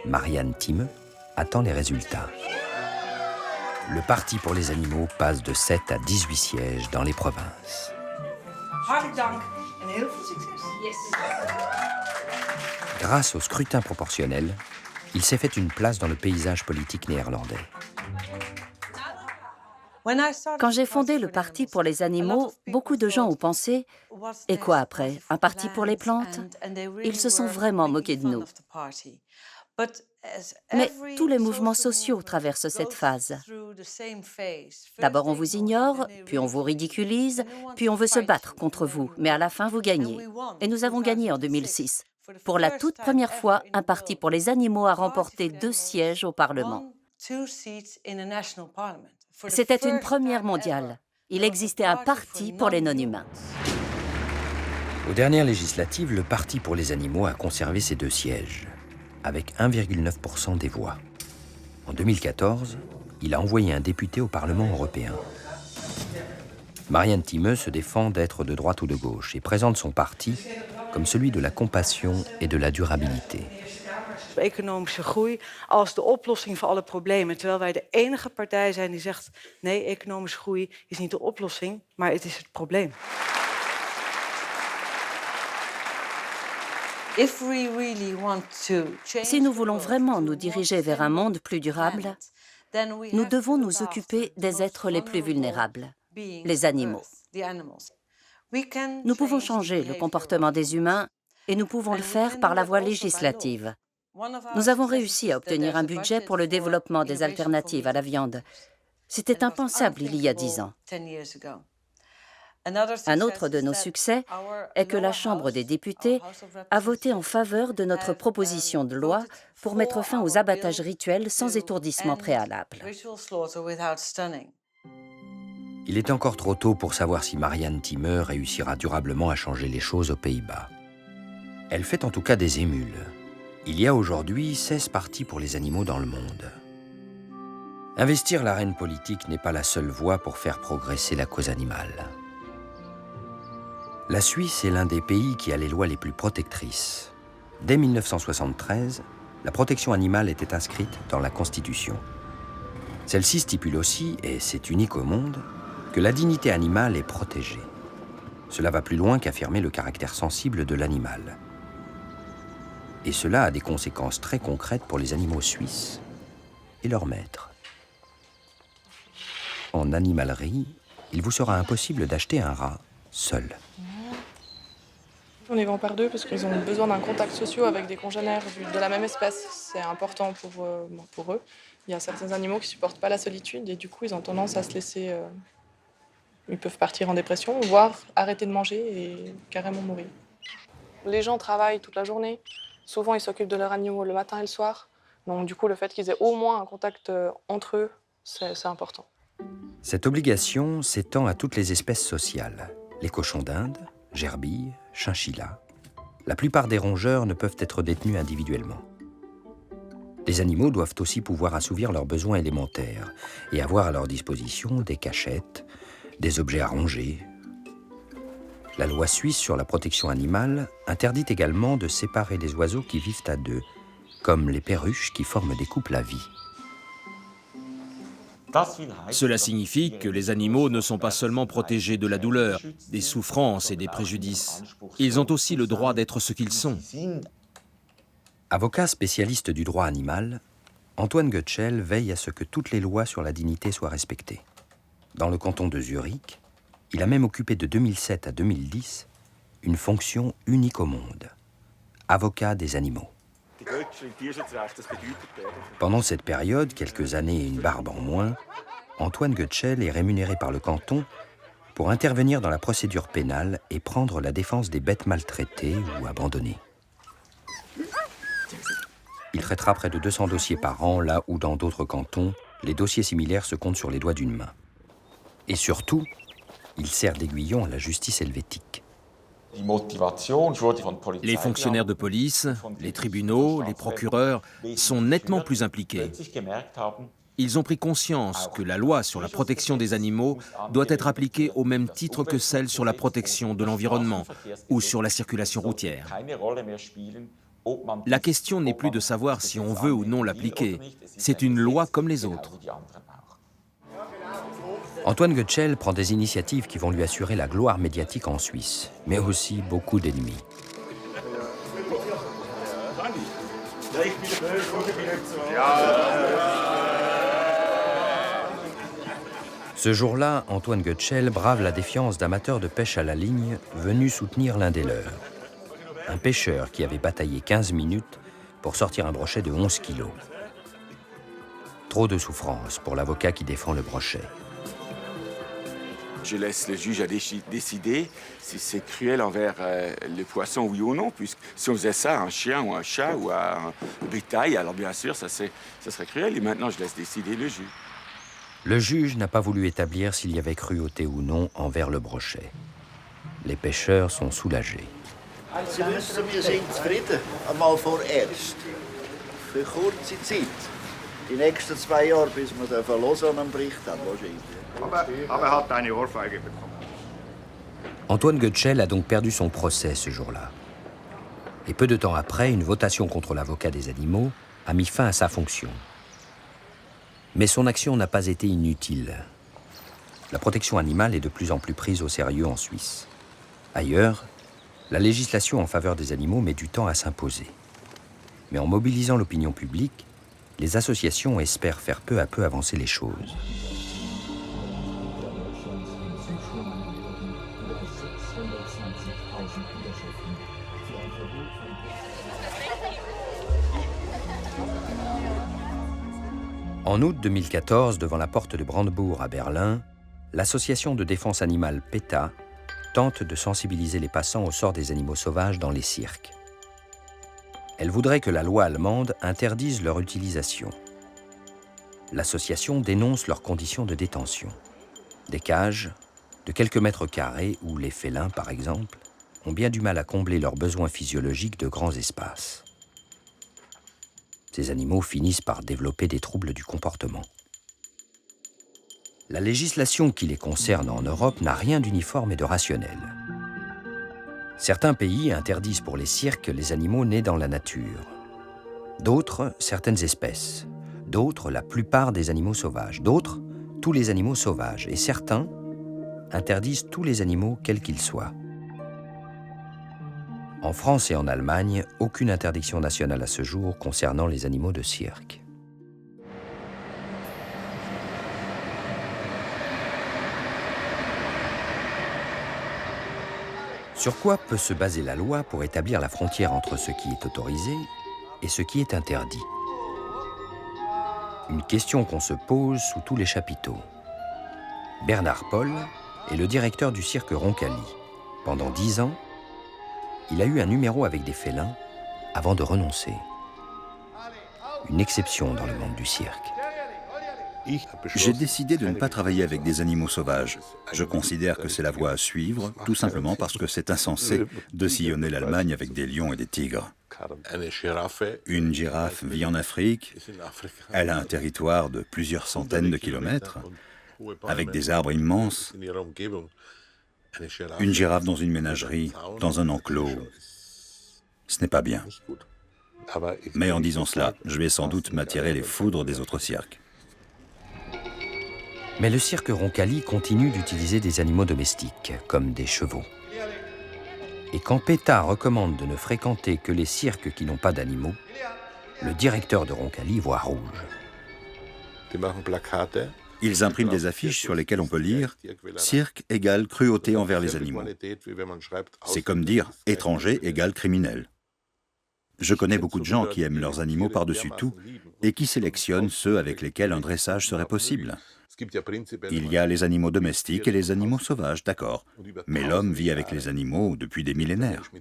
Marianne Thieme, attend les résultats. Le Parti pour les animaux passe de 7 à 18 sièges dans les provinces. Grâce au scrutin proportionnel, il s'est fait une place dans le paysage politique néerlandais. Quand j'ai fondé le Parti pour les animaux, beaucoup de gens ont pensé « Et quoi après? Un parti pour les plantes ?» Ils se sont vraiment moqués de nous. Mais tous les mouvements sociaux traversent cette phase. D'abord on vous ignore, puis on vous ridiculise, puis on veut se battre contre vous, mais à la fin vous gagnez. Et nous avons gagné en 2006. Pour la toute première fois, un parti pour les animaux a remporté 2 sièges au Parlement. C'était une première mondiale. Il existait un parti pour les non-humains. Aux dernières législatives, le Parti pour les animaux a conservé ses 2 sièges, avec 1,9% des voix. En 2014, il a envoyé un député au Parlement européen. Marianne Thieme se défend d'être de droite ou de gauche et présente son parti comme celui de la compassion et de la durabilité. Economische groei als de oplossing voor alle problemen. Terwijl wij de enige partij zijn die zegt nee, economische groei is niet de oplossing, maar het is het probleem. Si nous voulons vraiment nous diriger vers un monde plus durable, nous devons nous occuper des êtres les plus vulnérables, les animaux. Nous pouvons changer le comportement des humains et nous pouvons le faire par la voie législative. Nous avons réussi à obtenir un budget pour le développement des alternatives à la viande. C'était impensable il y a 10 ans. Un autre de nos succès est que la Chambre des députés a voté en faveur de notre proposition de loi pour mettre fin aux abattages rituels sans étourdissement préalable. Il est encore trop tôt pour savoir si Marianne Thieme réussira durablement à changer les choses aux Pays-Bas. Elle fait en tout cas des émules. Il y a aujourd'hui 16 partis pour les animaux dans le monde. Investir l'arène politique n'est pas la seule voie pour faire progresser la cause animale. La Suisse est l'un des pays qui a les lois les plus protectrices. Dès 1973, la protection animale était inscrite dans la Constitution. Celle-ci stipule aussi, et c'est unique au monde, que la dignité animale est protégée. Cela va plus loin qu'affirmer le caractère sensible de l'animal. Et cela a des conséquences très concrètes pour les animaux suisses et leurs maîtres. En animalerie, il vous sera impossible d'acheter un rat seul. On les vend par 2 parce qu'ils ont besoin d'un contact social avec des congénères de la même espèce. C'est important pour eux. Il y a certains animaux qui ne supportent pas la solitude et du coup, ils ont tendance à se laisser... Ils peuvent partir en dépression, voire arrêter de manger et carrément mourir. Les gens travaillent toute la journée. Souvent, ils s'occupent de leurs animaux le matin et le soir. Donc du coup, le fait qu'ils aient au moins un contact entre eux, c'est important. Cette obligation s'étend à toutes les espèces sociales. Les cochons d'Inde, gerbilles, chinchillas. La plupart des rongeurs ne peuvent être détenus individuellement. Les animaux doivent aussi pouvoir assouvir leurs besoins élémentaires et avoir à leur disposition des cachettes, des objets à ronger. La loi suisse sur la protection animale interdit également de séparer les oiseaux qui vivent à 2, comme les perruches qui forment des couples à vie. Cela signifie que les animaux ne sont pas seulement protégés de la douleur, des souffrances et des préjudices. Ils ont aussi le droit d'être ce qu'ils sont. Avocat spécialiste du droit animal, Antoine Goetschel veille à ce que toutes les lois sur la dignité soient respectées. Dans le canton de Zurich, il a même occupé de 2007 à 2010 une fonction unique au monde, avocat des animaux. Pendant cette période, quelques années et une barbe en moins, Antoine Goetschel est rémunéré par le canton pour intervenir dans la procédure pénale et prendre la défense des bêtes maltraitées ou abandonnées. Il traitera près de 200 dossiers par an, là où dans d'autres cantons, les dossiers similaires se comptent sur les doigts d'une main. Et surtout, il sert d'aiguillon à la justice helvétique. Les fonctionnaires de police, les tribunaux, les procureurs sont nettement plus impliqués. Ils ont pris conscience que la loi sur la protection des animaux doit être appliquée au même titre que celle sur la protection de l'environnement ou sur la circulation routière. La question n'est plus de savoir si on veut ou non l'appliquer. C'est une loi comme les autres. Antoine Goetschel prend des initiatives qui vont lui assurer la gloire médiatique en Suisse, mais aussi beaucoup d'ennemis. Ce jour-là, Antoine Goetschel brave la défiance d'amateurs de pêche à la ligne venus soutenir l'un des leurs. Un pêcheur qui avait bataillé 15 minutes pour sortir un brochet de 11 kilos. Trop de souffrance pour l'avocat qui défend le brochet. Je laisse le juge à décider si c'est cruel envers les poissons, oui ou non, puisque si on faisait ça à un chien ou un chat ou à un bétail, alors bien sûr, ça serait cruel. Et maintenant, je laisse décider le juge. Le juge n'a pas voulu établir s'il y avait cruauté ou non envers le brochet. Les pêcheurs sont soulagés. Sie wissen, wir sind zufrieden, einmal vorerst. Für kurze Zeit. Die nächsten 2 Jahre, bis wir den Lausanne Bericht haben, wahrscheinlich. Aber er hat eine Ohrfeige bekommen. Antoine Goetschel a donc perdu son procès ce jour-là. Et peu de temps après, une votation contre l'avocat des animaux a mis fin à sa fonction. Mais son action n'a pas été inutile. La protection animale est de plus en plus prise au sérieux en Suisse. Ailleurs, la législation en faveur des animaux met du temps à s'imposer. Mais en mobilisant l'opinion publique, les associations espèrent faire peu à peu avancer les choses. En août 2014, devant la porte de Brandebourg à Berlin, l'association de défense animale PETA tente de sensibiliser les passants au sort des animaux sauvages dans les cirques. Elle voudrait que la loi allemande interdise leur utilisation. L'association dénonce leurs conditions de détention. Des cages de quelques mètres carrés où les félins, par exemple, ont bien du mal à combler leurs besoins physiologiques de grands espaces. Ces animaux finissent par développer des troubles du comportement. La législation qui les concerne en Europe n'a rien d'uniforme et de rationnel. Certains pays interdisent pour les cirques les animaux nés dans la nature. D'autres, certaines espèces. D'autres, la plupart des animaux sauvages. D'autres, tous les animaux sauvages. Et certains interdisent tous les animaux, quels qu'ils soient. En France et en Allemagne, aucune interdiction nationale à ce jour concernant les animaux de cirque. Sur quoi peut se baser la loi pour établir la frontière entre ce qui est autorisé et ce qui est interdit? Une question qu'on se pose sous tous les chapiteaux. Bernard Paul est le directeur du cirque Roncalli. Pendant 10 ans, il a eu un numéro avec des félins avant de renoncer. Une exception dans le monde du cirque. J'ai décidé de ne pas travailler avec des animaux sauvages. Je considère que c'est la voie à suivre, tout simplement parce que c'est insensé de sillonner l'Allemagne avec des lions et des tigres. Une girafe vit en Afrique, elle a un territoire de plusieurs centaines de kilomètres, avec des arbres immenses. Une girafe dans une ménagerie, dans un enclos, ce n'est pas bien. Mais en disant cela, je vais sans doute m'attirer les foudres des autres cirques. Mais le cirque Roncalli continue d'utiliser des animaux domestiques, comme des chevaux. Et quand PETA recommande de ne fréquenter que les cirques qui n'ont pas d'animaux, le directeur de Roncalli voit rouge. Ils impriment des affiches sur lesquelles on peut lire « Cirque égale cruauté envers les animaux ». C'est comme dire « étranger égale criminel ». Je connais beaucoup de gens qui aiment leurs animaux par-dessus tout et qui sélectionnent ceux avec lesquels un dressage serait possible. Il y a les animaux domestiques et les animaux sauvages, d'accord. Mais l'homme vit avec les animaux depuis des millénaires.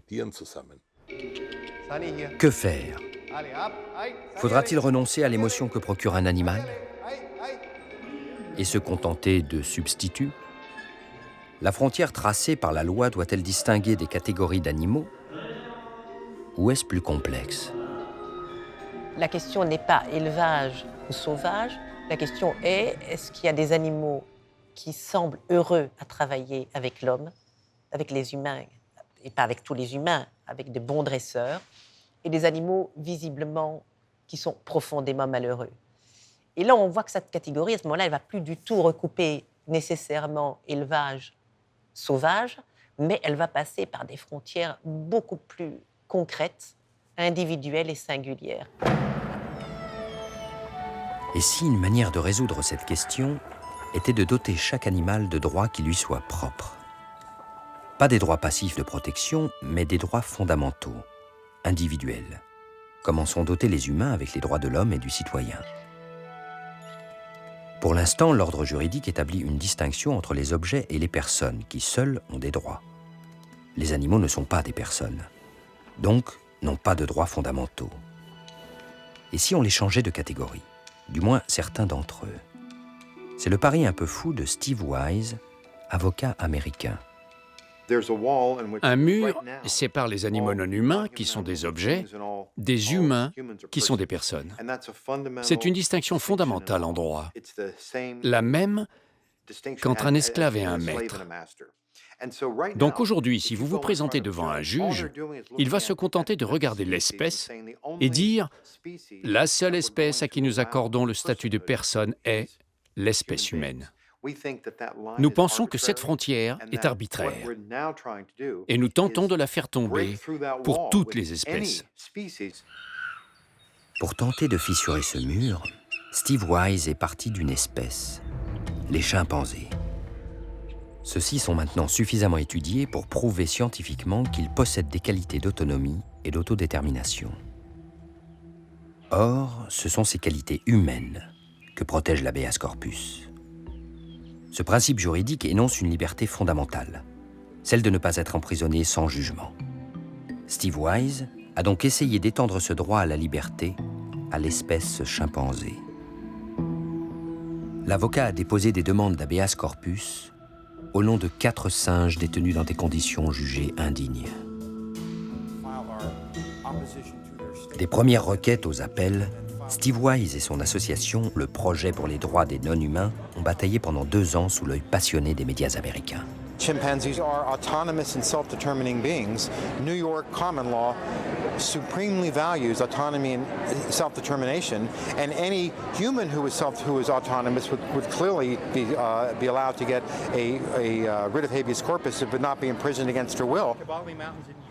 Que faire? Faudra-t-il renoncer à l'émotion que procure un animal et se contenter de substituts? La frontière tracée par la loi doit-elle distinguer des catégories d'animaux? Ou est-ce plus complexe? La question n'est pas élevage ou sauvage. La question est, est-ce qu'il y a des animaux qui semblent heureux à travailler avec l'homme, avec les humains, et pas avec tous les humains, avec de bons dresseurs, et des animaux visiblement qui sont profondément malheureux. Et là, on voit que cette catégorie, à ce moment-là, elle ne va plus du tout recouper nécessairement élevage sauvage, mais elle va passer par des frontières beaucoup plus concrètes, individuelles et singulières. Et si une manière de résoudre cette question était de doter chaque animal de droits qui lui soient propres? Pas des droits passifs de protection, mais des droits fondamentaux, individuels, comme en sont dotés les humains avec les droits de l'homme et du citoyen. Pour l'instant, l'ordre juridique établit une distinction entre les objets et les personnes qui, seuls, ont des droits. Les animaux ne sont pas des personnes, donc n'ont pas de droits fondamentaux. Et si on les changeait de catégorie? Du moins certains d'entre eux. C'est le pari un peu fou de Steve Wise, avocat américain. Un mur sépare les animaux non humains, qui sont des objets, des humains, qui sont des personnes. C'est une distinction fondamentale en droit, la même qu'entre un esclave et un maître. Donc aujourd'hui, si vous vous présentez devant un juge, il va se contenter de regarder l'espèce et dire « La seule espèce à qui nous accordons le statut de personne est l'espèce humaine ». Nous pensons que cette frontière est arbitraire et nous tentons de la faire tomber pour toutes les espèces. Pour tenter de fissurer ce mur, Steve Wise est parti d'une espèce, les chimpanzés. Ceux-ci sont maintenant suffisamment étudiés pour prouver scientifiquement qu'ils possèdent des qualités d'autonomie et d'autodétermination. Or, ce sont ces qualités humaines que protège l'habeas corpus. Ce principe juridique énonce une liberté fondamentale, celle de ne pas être emprisonné sans jugement. Steve Wise a donc essayé d'étendre ce droit à la liberté à l'espèce chimpanzé. L'avocat a déposé des demandes d'habeas corpus au nom de 4 singes détenus dans des conditions jugées indignes. Des premières requêtes aux appels, Steve Wise et son association, le Projet pour les droits des non-humains, ont bataillé pendant 2 ans sous l'œil passionné des médias américains. Chimpanzees are autonomous and self-determining beings. New York common law supremely values autonomy and self-determination, and any human who is autonomous would clearly be allowed to get a writ of habeas corpus but not be imprisoned against her will.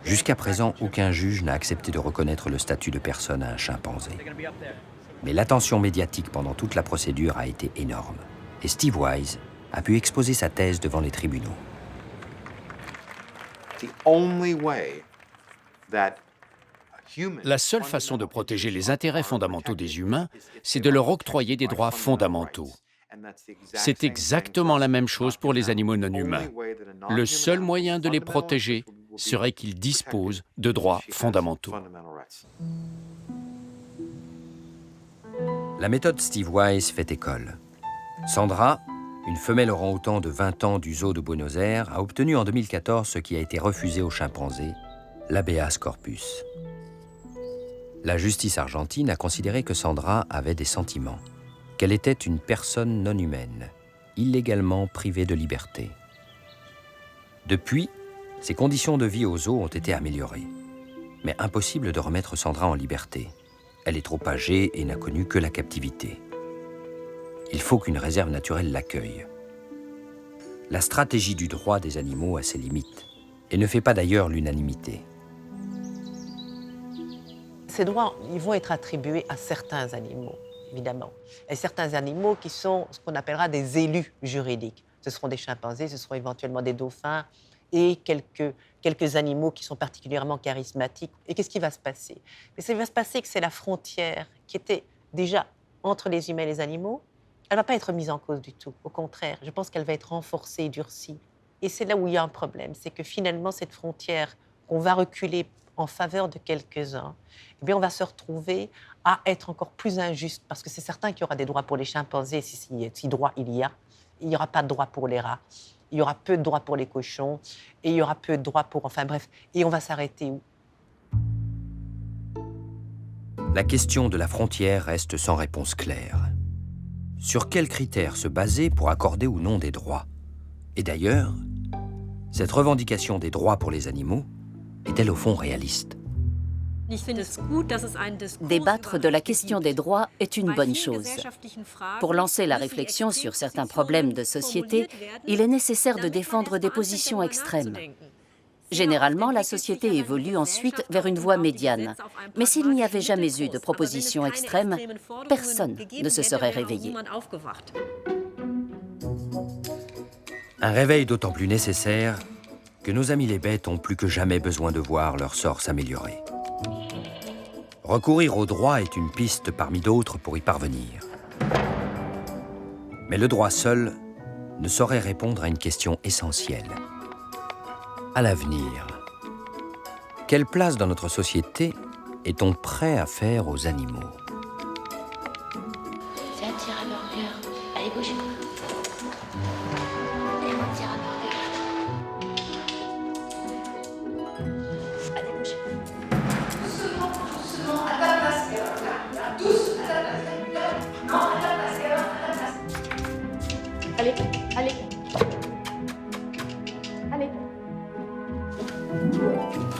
Jusqu'à présent, aucun juge n'a accepté de reconnaître le statut de personne à un chimpanzé. Mais l'attention médiatique pendant toute la procédure a été énorme, et Steve Wise a pu exposer sa thèse devant les tribunaux. La seule façon de protéger les intérêts fondamentaux des humains, c'est de leur octroyer des droits fondamentaux. C'est exactement la même chose pour les animaux non humains. Le seul moyen de les protéger serait qu'ils disposent de droits fondamentaux. La méthode Steve Wise fait école. Sandra, une femelle orang-outan de 20 ans du zoo de Buenos Aires, a obtenu en 2014 ce qui a été refusé aux chimpanzés, l'habeas corpus. La justice argentine a considéré que Sandra avait des sentiments, qu'elle était une personne non humaine, illégalement privée de liberté. Depuis, ses conditions de vie au zoo ont été améliorées. Mais impossible de remettre Sandra en liberté. Elle est trop âgée et n'a connu que la captivité. Il faut qu'une réserve naturelle l'accueille. La stratégie du droit des animaux a ses limites et ne fait pas d'ailleurs l'unanimité. Ces droits, ils vont être attribués à certains animaux, évidemment. Et certains animaux qui sont ce qu'on appellera des élus juridiques. Ce seront des chimpanzés, ce seront éventuellement des dauphins et quelques animaux qui sont particulièrement charismatiques. Et qu'est-ce qui va se passer? Ce qui va se passer, que c'est la frontière qui était déjà entre les humains et les animaux, elle ne va pas être mise en cause du tout. Au contraire, je pense qu'elle va être renforcée et durcie. Et c'est là où il y a un problème, c'est que finalement, cette frontière qu'on va reculer en faveur de quelques-uns, eh bien, on va se retrouver à être encore plus injuste, parce que c'est certain qu'il y aura des droits pour les chimpanzés, si droit il y a. Il n'y aura pas de droits pour les rats, il y aura peu de droits pour les cochons, et il y aura peu de droits pour... Enfin bref, et on va s'arrêter où? La question de la frontière reste sans réponse claire. Sur quels critères se baser pour accorder ou non des droits? Et d'ailleurs, cette revendication des droits pour les animaux est-elle au fond réaliste? Débattre de la question des droits est une bonne chose. Pour lancer la réflexion sur certains problèmes de société, il est nécessaire de défendre des positions extrêmes. Généralement, la société évolue ensuite vers une voie médiane. Mais s'il n'y avait jamais eu de proposition extrême, personne ne se serait réveillé. Un réveil d'autant plus nécessaire que nos amis les bêtes ont plus que jamais besoin de voir leur sort s'améliorer. Recourir au droit est une piste parmi d'autres pour y parvenir. Mais le droit seul ne saurait répondre à une question essentielle. À l'avenir, quelle place dans notre société est-on prêt à faire aux animaux? C'est un tir à burger. Allez, bougez. Et un tir à burger. Allez, bougez. Doucement, à ta place, là. Douce, à ta place. Non, à ta place, à ta place. Allez, allez. Allez.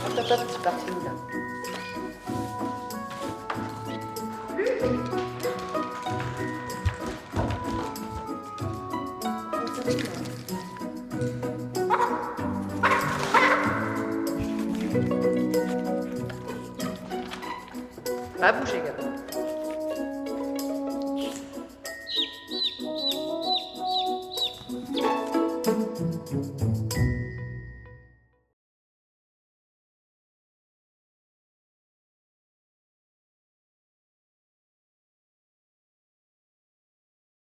Hop, hop, c'est parti, là. Pas bouger.